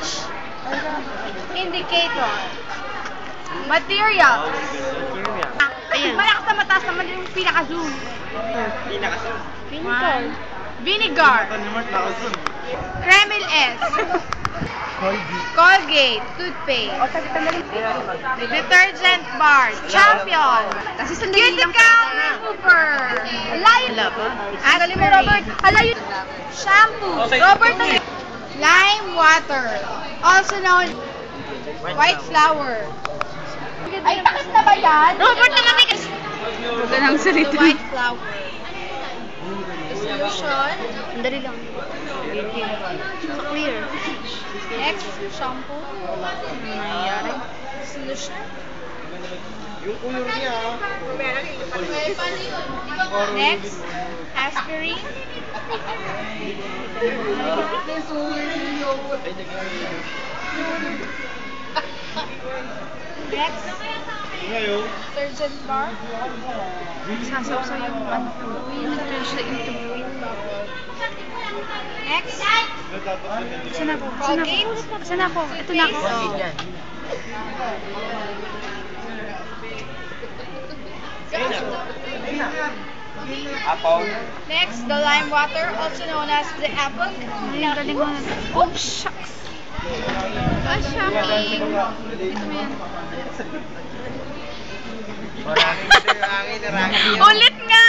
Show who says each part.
Speaker 1: Which indicator? Material.
Speaker 2: Ayan.
Speaker 1: Malakas na mataas naman yung pinaka-zoom.
Speaker 2: Vinegar.
Speaker 1: Vinegar. Kreml S. Colgate. Toothpaste. Detergent bar. Champion. Cuticle remover. Layo. Ashley mo, Robert. Alayo. Shampoo. Robert. Lime water. Also known white flour. Ay, takas na ba yan?
Speaker 2: Robert, namamigas.
Speaker 1: Huwag ka nang salita. The white flour. The solution.
Speaker 2: Andali lang. So clear.
Speaker 1: Next, shampoo.
Speaker 2: Nangyayari.
Speaker 1: Solution.
Speaker 3: Yung
Speaker 1: Next, aspirin. Next, detergent bar.
Speaker 2: Sasawsaw yung ano. Detergent into
Speaker 1: Next,
Speaker 2: Saan ako?
Speaker 1: Colgate.
Speaker 2: Saan ako? Ito na ako.
Speaker 1: Next, the lime water, also known as the apple.
Speaker 2: Ang galing mo. Oh, shucks.
Speaker 1: Ah, shocking.
Speaker 2: Ito mo yan.
Speaker 1: Ulit nga!